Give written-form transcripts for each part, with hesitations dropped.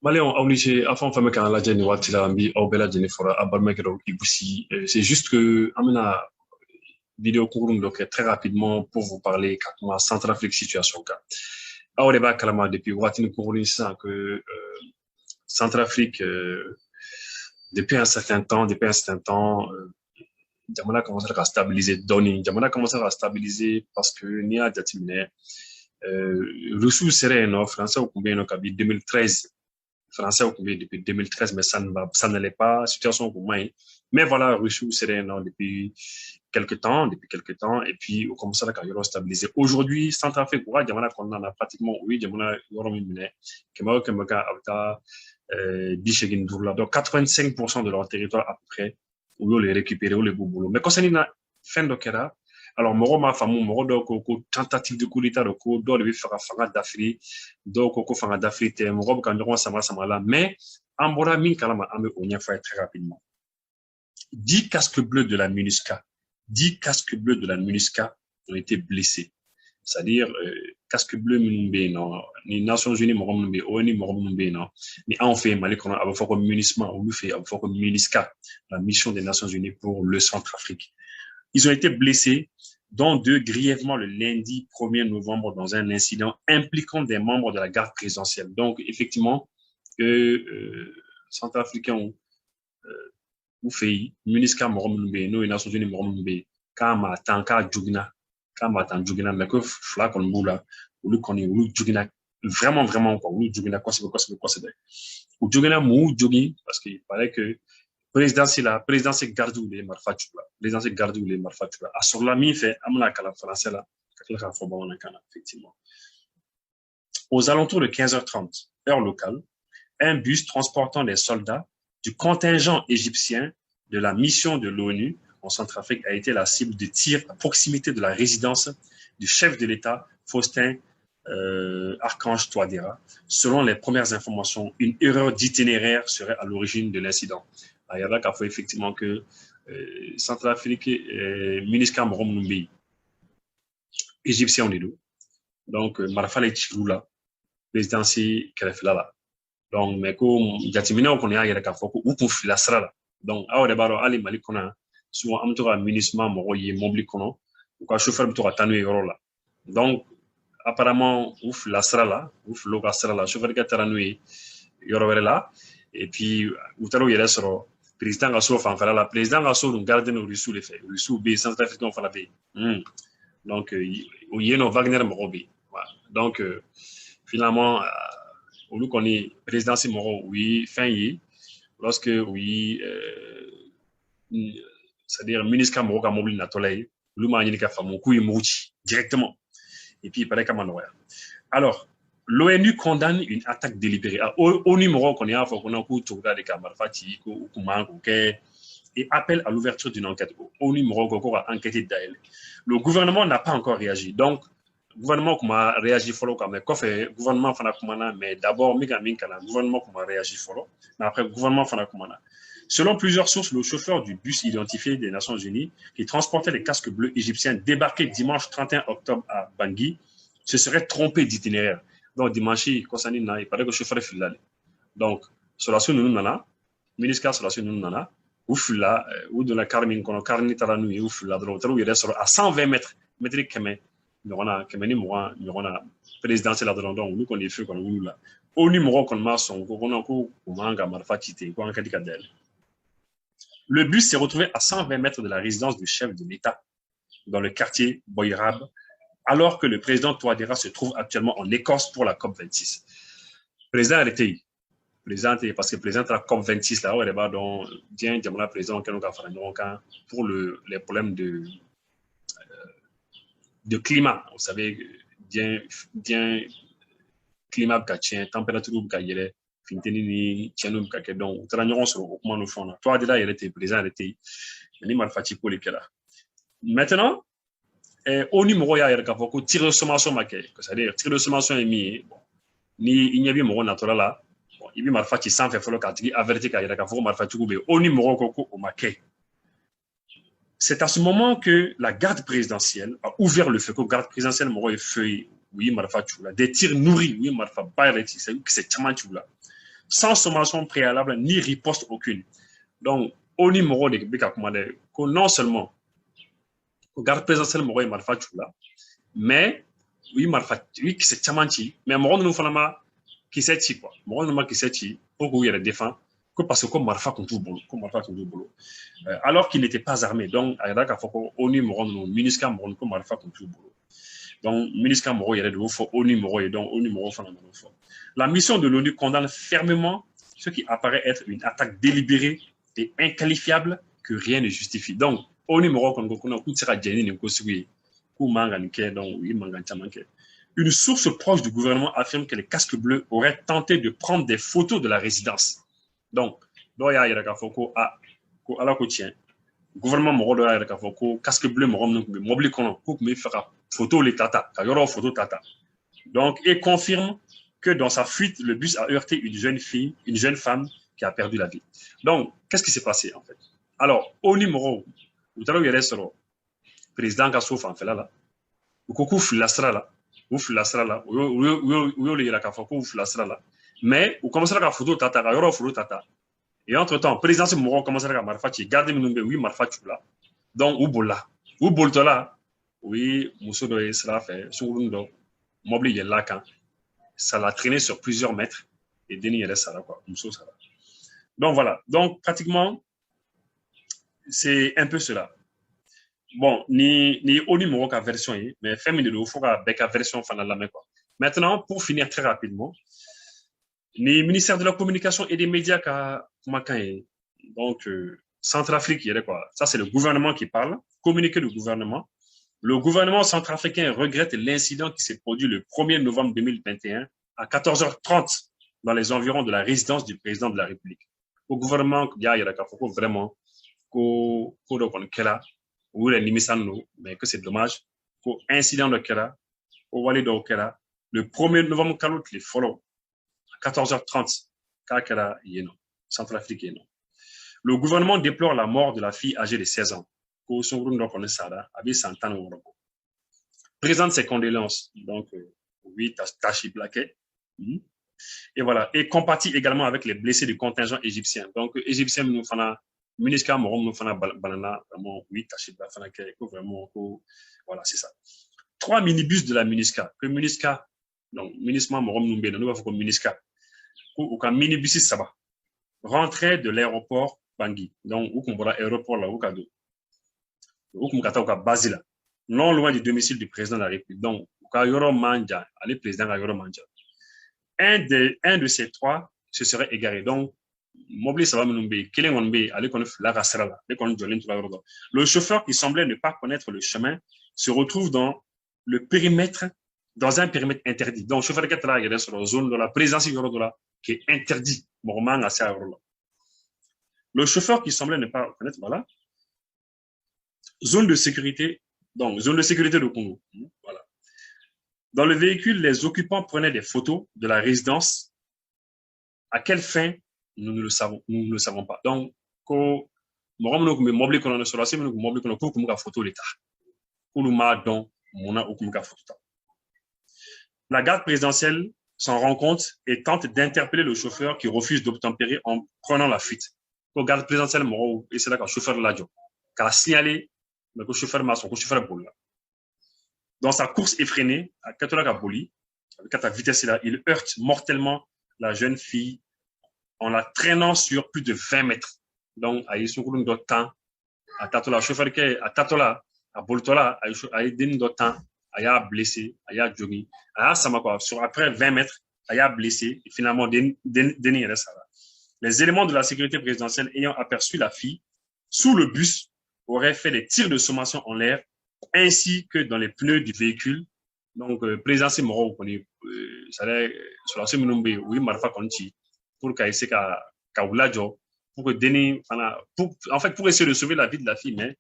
Malais ont obligé à faire quand la Jenny Watila Ambi au Bella Jennifer à Balmagro Ibusi. C'est juste que amena vidéo courant donc très rapidement pour vous parler comment Centrafrique situation ka. Alors les bas kalama depuis Watine courant ça que Centrafrique depuis un certain temps Jamana commence à stabiliser Donny. Jamana commence à stabiliser parce que Nia Jatimine Rousseau serait un français au combien donc 2013 français au combien depuis 2013, mais ça n'allait pas, situation pour moi. Mais voilà, Rousseau serait un depuis quelques temps, et puis on commence à la stabiliser. Aujourd'hui, Centrafrique, Jamana qu'on en a pratiquement, oui, Jamana Yoromine, Kemaka Avta, Bishegin Dourla, donc 85% de leur territoire à peu près, où les récupérer, où les boulot. Mais quand c'est une fin de Kera, alors mɔgɔ m'a faamu mɔgɔ dɔw ko tentative de coup d'état de ko dɔw de bɛ fɛ ka fanga dafiri dɔw ko fanga dafiri tɛ mɔgɔ bɛ ka ɲɔgɔn sama la mais an bɔra min kalama an bɛ o ɲɛfɔ a ye très rapidement 10 casques bleus de la MINUSCA 10 casques bleus de la MINUSCA ont été blessés, c'est-à-dire casque bleu minnu bɛ yen nɔ ni Nations Unies mɔgɔ minnu bɛ yen ONU mɔgɔ minnu bɛ yen nɔ ni anw fɛ yen Mali kɔnɔ a bɛ fɔ ko MINUSMA olu fɛ yen a bɛ fɔ ko MINUSCA la mission des Nations Unies pour le Centrafrique. Ils ont été blessés, dont 2 grièvement le lundi 1er novembre dans un incident impliquant des membres de la garde présidentielle. Donc, effectivement, Centrafricains ont fait, MINUSCA Morombe, nous, les Nations Unies Morombe, Kama Tanka Djugina, mais que Fla Konboula, ou le Koni, ou le Djugina, vraiment, quoi, ou le Djugina, quoi, c'est ou Djugina Mou Djugi, parce qu'il paraît que président c'est gardou les marfatula président c'est gardou les marfatula a sur la mi fait amna kala français là kakla fo bawna kana effectivement aux alentours de 15h30 heure locale un bus transportant des soldats du contingent égyptien de la mission de l'ONU en Centrafrique a été la cible de tirs à proximité de la résidence du chef de l'État Faustin Archange Touadéra. Selon les premières informations, une erreur d'itinéraire serait à l'origine de l'incident. Il y a là effectivement que Centrafrique MINUSCA Morombe égyptien on est d'où donc Marfala Chirula président c'est Kelefila donc mais comme Jatimina on connaît ailleurs qu'à foko ou pour la sala donc à au baro ali Mali kona souvent am to MINUSMA moroye mobli kono ou ka chauffeur to tanu yoro là donc apparemment ouf la sala ouf lo ka sala chauffeur ka taranu yoro là et puis utalo yele soro président ka so fanfala la président ka so dun garder no Rousseau les fait Rousseau be Centrafricain fala be donc o yeno Wagner Morobi voilà donc finalement au lieu qu'on est président c'est moro oui fin yi lorsque oui c'est-à-dire MINUSCA moro ka mobile na tolay lu ma nyini ka famu ku yimuchi directement et puis il paraît comme on alors l'ONU condamne une attaque délibérée. Au numéro qu'on est à et appelle à l'ouverture d'une enquête. Au numéro qu'on a enquêté d'elle. Le gouvernement n'a pas encore réagi. Donc, le gouvernement a réagi follow mais quoi fait gouvernement mais d'abord le gouvernement a réagi follow mais après le gouvernement selon plusieurs sources, le chauffeur du bus identifié des Nations Unies qui transportait les casques bleus égyptiens débarqué dimanche 31 octobre à Bangui se serait trompé d'itinéraire. Donc, dimanche, il paraît que le chauffeur est filé. Donc, sur la suite, nous nana, MINUSCA sur la suite, nous nana, ou fila, ou de la carmine, qu'on a carné talanou, ou fila, de l'autre, où il reste à 120 mètres, métrique kemé, nous on a kemé, nous on a présidentiel là de London, nous qu'on est fait, qu'on a là. Au numéro qu'on a son, qu'on a coup, qu'on a marfatité, qu'on a kadikadel. Le bus s'est retrouvé à 120 mètres de la résidence du chef de l'État, dans le quartier Boyrab, alors que le président Touadéra se trouve actuellement en Écosse pour la COP26. Le président a été parce que le président de la COP26, là, il est donc bien le président pour les problèmes de climat. Vous savez, bien climat qui température qui est finteni tienu ka donc transition sur comment nous font. Touadéra il était président, il était ni mal fatigué pour les là. Maintenant, au numéro, il y a un tir de sommation, c'est-à-dire tir de sommation est mis. Ni il n'y a pas de naturel là. Il y a un marfa qui s'en fait follow quand il avertit qu'il y a un marfa qui est au numéro au maquet. C'est à ce moment que la garde présidentielle a ouvert le feu. Que la garde présidentielle m'a fait oui marfa des tirs nourris oui marfa c'est chaman là. sans sommation préalable ni riposte aucune. Donc, au numéro de Bika Commandé, que non seulement le garde présidentiel Moro Marfa Chula, mais oui, Marfa, oui, qui s'est chamanchi, mais Moro nous fanama qui s'est chi quoi. Moro nous qui s'est chi, pour qu'il y ait la défense, que parce que comme Marfa contre boulot, comme Marfa contre boulot. Alors qu'il n'était pas armé. Donc, à Yadaka Foko, ONU Moro nous, Minuska Moro comme Marfa contre boulot. Donc, Minuska Moro, il y a des nouveaux ONU Moro et donc ONU Moro fanama. La mission de l'ONU condamne fermement ce qui apparaît être une attaque délibérée et inqualifiable que rien ne justifie. Donc, ONU Moro une source proche du gouvernement affirme que les casques bleus auraient tenté de prendre des photos de la résidence. Donc, il y a le gouvernement Moro a casque bleu mobile pour faire photo les tata, photo tata. Donc, il confirme que dans sa fuite, le bus a heurté une jeune femme qui a perdu la vie. Donc, qu'est-ce qui s'est passé en fait? Alors, au numéro, vous avez le président Kassouf en fait là, vous filastra là, mais vous commencez à photo tata, photo tata. Et entre-temps, le président Moro commence à marfachi, gardez mon oui marfachi là. Donc, où bolla, là, oui, Mousso de Esra fait, Sourundo, mobile il est là quand ça l'a traîné sur plusieurs mètres et Denis il est ça là quoi, Mousso ça là. Donc voilà, donc pratiquement, c'est un peu cela. Bon, ni au numéro qu'à version, mais féminin il faut avec la version finale la même quoi. Maintenant, pour finir très rapidement, le ministère de la Communication et des Médias donc Centrafrique, il y a quoi? Ça c'est le gouvernement qui parle, communiqué du gouvernement. Le gouvernement centrafricain regrette l'incident qui s'est produit le 1er novembre 2021 à 14h30 dans les environs de la résidence du président de la République. Au gouvernement, il y a vraiment mais que c'est dommage, pour incident de Kera, au Wali de Kera, le 1er novembre, les follow, à 14h30, Kera, Centrafrique, le gouvernement déplore la mort de la fille âgée de 16 ans. Présente ses condoléances, donc, oui, Tachi Blaquet. Et voilà, et compatit également avec les blessés du contingent égyptien. Donc, égyptien, nous faisons, Miniska, nous faisons banana, vraiment, oui, Tachi Blaquet, vraiment, voilà, c'est ça. 3 minibus de la Miniska, que Miniska, donc, Minisma, Morom, nous avons comme Miniska, ou comme minibus, ça va, rentrait de l'aéroport Bangui, donc, où qu'on voit l'aéroport là, où qu'on voit Basila, non loin du domicile du président de la République. Donc, Yoro Manja, le président Yoro Manja. Un de ces trois se serait égaré. Donc, le chauffeur qui semblait ne pas connaître le chemin se retrouve dans un périmètre interdit. Donc, le chauffeur qui est là, il est sur la zone de la présence qui est interdit. Le chauffeur qui semblait ne pas connaître, voilà. Zone de sécurité, donc zone de sécurité de Congo. Voilà. Dans le véhicule, les occupants prenaient des photos de la résidence. À quelle fin, nous ne le savons pas. Donc, la garde présidentielle s'en rend compte et tente d'interpeller le chauffeur qui refuse d'obtempérer en prenant la fuite. La garde présidentielle, c'est là que le chauffeur l'a dit, qui a signalé le chauffeur maçon, le chauffeur boule. Dans sa course effrénée, à Katolaka Boli, avec sa vitesse là, il heurte mortellement la jeune fille en la traînant sur plus de 20 mètres. Donc, à Yisoukoulou d'Otan, à Tatola, chauffeur qui est à Tatola, à Boltola, à Yidin d'Otan, à Y'a blessé, à Y'a Djogi, à Y'a Samakwa, sur après 20 mètres, à Y'a blessé, et finalement, Denis reste là. Les éléments de la sécurité présidentielle ayant aperçu la fille sous le bus auraient fait des tirs de sommation en l'air, ainsi que dans les pneus du véhicule. Donc, président Moro, ça sur la semaine, oui, Marfa Conchi, pour qu'il essaie Kaoulajo, pour que Denis, en fait, pour essayer de sauver la vie de la fille, mais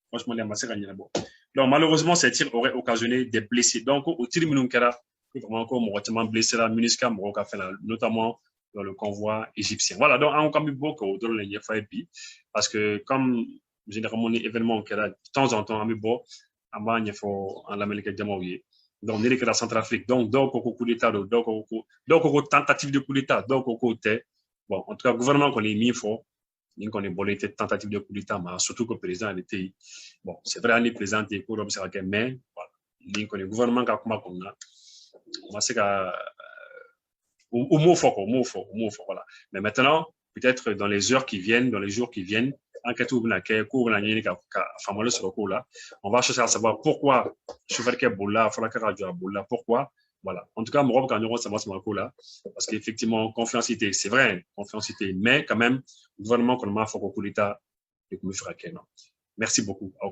franchement, les massacres n'y a pas. Donc, malheureusement, ces tirs auraient occasionné des blessés. Donc, au tir Minunkara, vraiment encore moralement blessé la Minuska, notamment dans le convoi égyptien. Voilà, donc, on a mis beaucoup dans les FIP, parce que comme généralement, les événements, de temps en temps, on a mis beaucoup, il faut en l'Amérique de donc n'est que la Centrafrique donc au coup d'état donc au tentative de coup d'état donc au côté bon en tout cas gouvernement qu'on est mis fort ni qu'on est bolé tentative de coup d'état mais surtout que le président était bon c'est vrai on est présenté pour observer mais voilà ni qu'on est gouvernement qui a comment qu'on a on va se au mot fort voilà mais maintenant peut-être dans les heures qui viennent dans les jours qui viennent enquête ou la cour la nyini ka famole sur le coup là on va chercher à savoir pourquoi chauffeur que bolla fala ka radio bolla pourquoi voilà en tout cas moi quand on savoir ce coup là parce qu'effectivement confiancité c'est vrai confiancité mais quand même le gouvernement qu'on m'a fait au coup d'état et que me fera non merci beaucoup au